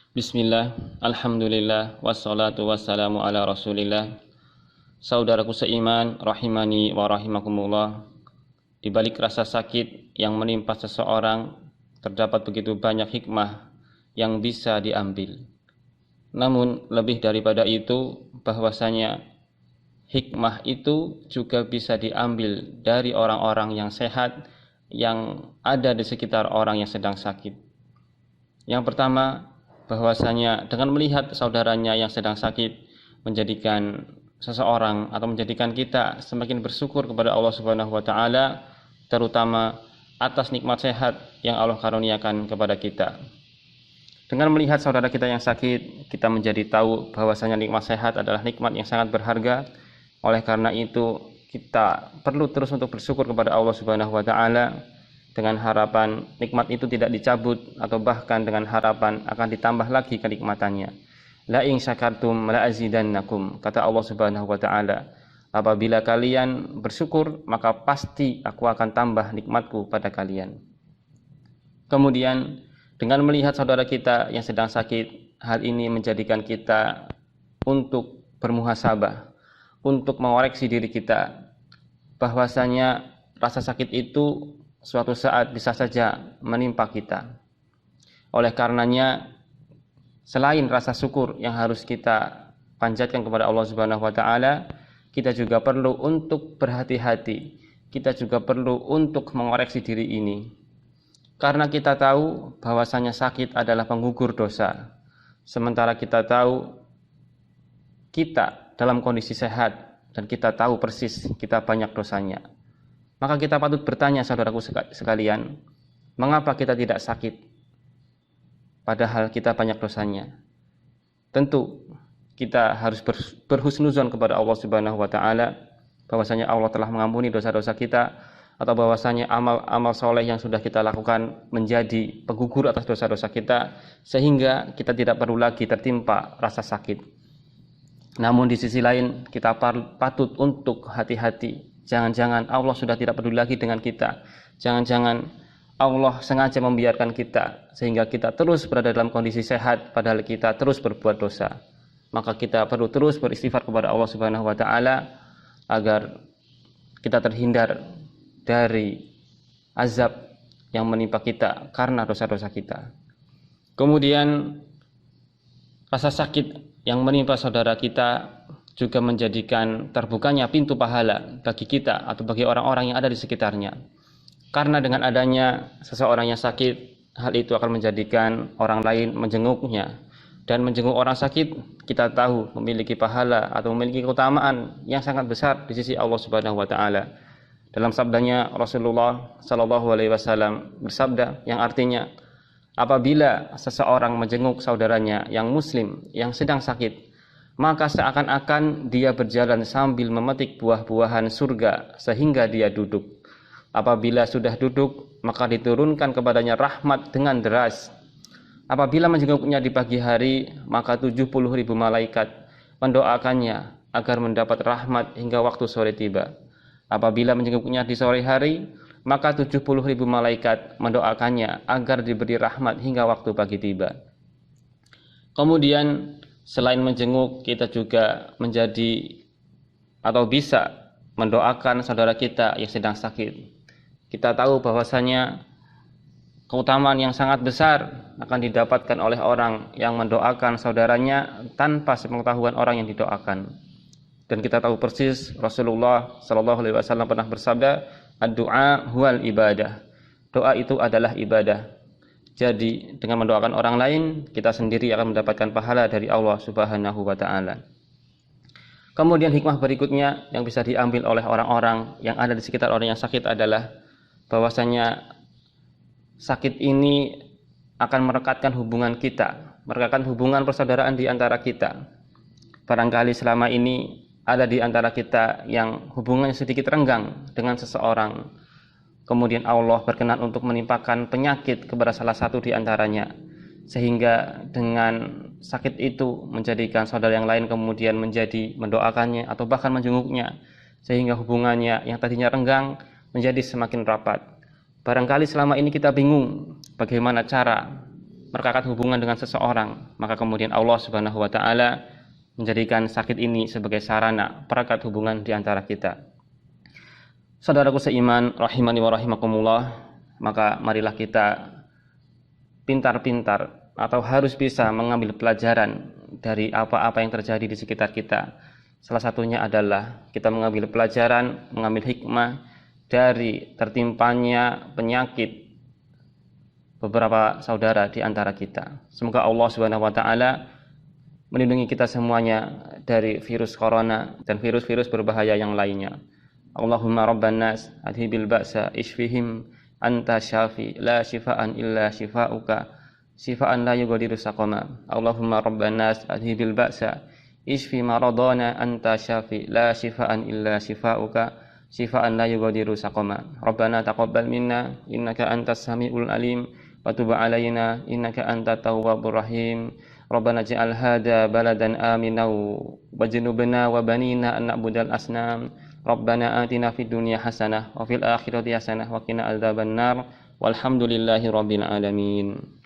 Bismillah, Alhamdulillah, wassalatu wassalamu ala rasulillah. Saudaraku seiman, rahimani wa rahimakumullah. Di balik rasa sakit yang menimpa seseorang, terdapat begitu banyak hikmah yang bisa diambil. Namun lebih daripada itu, bahwasanya hikmah itu juga bisa diambil dari orang-orang yang sehat yang ada di sekitar orang yang sedang sakit. Yang pertama, bahwasanya dengan melihat saudaranya yang sedang sakit menjadikan seseorang atau menjadikan kita semakin bersyukur kepada Allah Subhanahu wa taala, terutama atas nikmat sehat yang Allah karuniakan kepada kita. Dengan melihat saudara kita yang sakit, kita menjadi tahu bahwasanya nikmat sehat adalah nikmat yang sangat berharga. Oleh karena itu, kita perlu terus untuk bersyukur kepada Allah Subhanahu wa taala dengan harapan nikmat itu tidak dicabut, atau bahkan dengan harapan akan ditambah lagi kenikmatannya. La in syakartum la azidannakum, kata Allah Subhanahu wa taala, apabila kalian bersyukur maka pasti aku akan tambah nikmatku pada kalian. Kemudian dengan melihat saudara kita yang sedang sakit, hal ini menjadikan kita untuk bermuhasabah, untuk mengoreksi diri kita bahwasanya rasa sakit itu suatu saat bisa saja menimpa kita. Oleh karenanya, selain rasa syukur yang harus kita panjatkan kepada Allah Subhanahu wa taala, kita juga perlu untuk berhati-hati. Kita juga perlu untuk mengoreksi diri ini. Karena kita tahu bahwasanya sakit adalah penggugur dosa. Sementara kita tahu kita dalam kondisi sehat dan kita tahu persis kita banyak dosanya. Maka kita patut bertanya, saudaraku sekalian, mengapa kita tidak sakit padahal kita banyak dosanya? Tentu kita harus berhusnuzon kepada Allah Subhanahu wa taala bahwasanya Allah telah mengampuni dosa-dosa kita, atau bahwasanya amal-amal soleh yang sudah kita lakukan menjadi penggugur atas dosa-dosa kita, sehingga kita tidak perlu lagi tertimpa rasa sakit. Namun di sisi lain kita patut untuk hati-hati. Jangan-jangan Allah sudah tidak peduli lagi dengan kita. Jangan-jangan Allah sengaja membiarkan kita sehingga kita terus berada dalam kondisi sehat padahal kita terus berbuat dosa. Maka kita perlu terus beristighfar kepada Allah Subhanahu wa taala agar kita terhindar dari azab yang menimpa kita karena dosa-dosa kita. Kemudian rasa sakit yang menimpa saudara kita juga menjadikan terbukanya pintu pahala bagi kita atau bagi orang-orang yang ada di sekitarnya. Karena dengan adanya seseorang yang sakit, hal itu akan menjadikan orang lain menjenguknya. Dan menjenguk orang sakit, kita tahu memiliki pahala atau memiliki keutamaan yang sangat besar di sisi Allah Subhanahu wa taala. Dalam sabdanya Rasulullah sallallahu alaihi wasallam bersabda yang artinya, apabila seseorang menjenguk saudaranya yang muslim yang sedang sakit, maka seakan-akan dia berjalan sambil memetik buah-buahan surga sehingga dia duduk. Apabila sudah duduk, maka diturunkan kepadanya rahmat dengan deras. Apabila menjenguknya di pagi hari, maka 70.000 malaikat mendoakannya agar mendapat rahmat hingga waktu sore tiba. Apabila menjenguknya di sore hari, maka 70.000 malaikat mendoakannya agar diberi rahmat hingga waktu pagi tiba. Kemudian selain menjenguk, kita juga menjadi atau bisa mendoakan saudara kita yang sedang sakit. Kita tahu bahwasanya keutamaan yang sangat besar akan didapatkan oleh orang yang mendoakan saudaranya tanpa sepengetahuan orang yang didoakan. Dan kita tahu persis Rasulullah sallallahu alaihi wasallam pernah bersabda, ad-du'a huwal ibadah. Doa itu adalah ibadah. Jadi dengan mendoakan orang lain, kita sendiri akan mendapatkan pahala dari Allah Subhanahu wa taala. Kemudian hikmah berikutnya yang bisa diambil oleh orang-orang yang ada di sekitar orang yang sakit adalah bahwasanya sakit ini akan merekatkan hubungan kita, merekatkan hubungan persaudaraan di antara kita. Barangkali selama ini ada di antara kita yang hubungannya sedikit renggang dengan seseorang. Kemudian Allah berkenan untuk menimpakan penyakit kepada salah satu di antaranya, sehingga dengan sakit itu menjadikan saudara yang lain kemudian menjadi mendoakannya atau bahkan menjenguknya, sehingga hubungannya yang tadinya renggang menjadi semakin rapat. Barangkali selama ini kita bingung bagaimana cara merekatkan hubungan dengan seseorang, maka kemudian Allah Subhanahu wa taala menjadikan sakit ini sebagai sarana perekat hubungan di antara kita. Saudaraku seiman, rahimani wa rahimakumullah, maka marilah kita pintar-pintar atau harus bisa mengambil pelajaran dari apa-apa yang terjadi di sekitar kita. Salah satunya adalah kita mengambil pelajaran, mengambil hikmah dari tertimpanya penyakit beberapa saudara di antara kita. Semoga Allah Subhanahu wa taala melindungi kita semuanya dari virus corona dan virus-virus berbahaya yang lainnya. Allahumma rabban nas adhibil ba'sa ishfihim anta syafi la shifaan illa shifauka shifaan la yughadiru saqama. Allahumma rabban nas adhibil ba'sa ishfi maradana anta syafi la shifaan illa shifauka shifaan la yughadiru saqama. Rabbana taqabbal minna innaka antas samiul alim wa tub alaina innaka antat tawwabur rahim. Rabbana ja'al hada baladan aminau wajnubna wa banina an na'budal asnam. Rabbana atina fid dunya hasanah wa fil akhirati hasanah wa qina adzabannar. Walhamdulillahi rabbil alamin.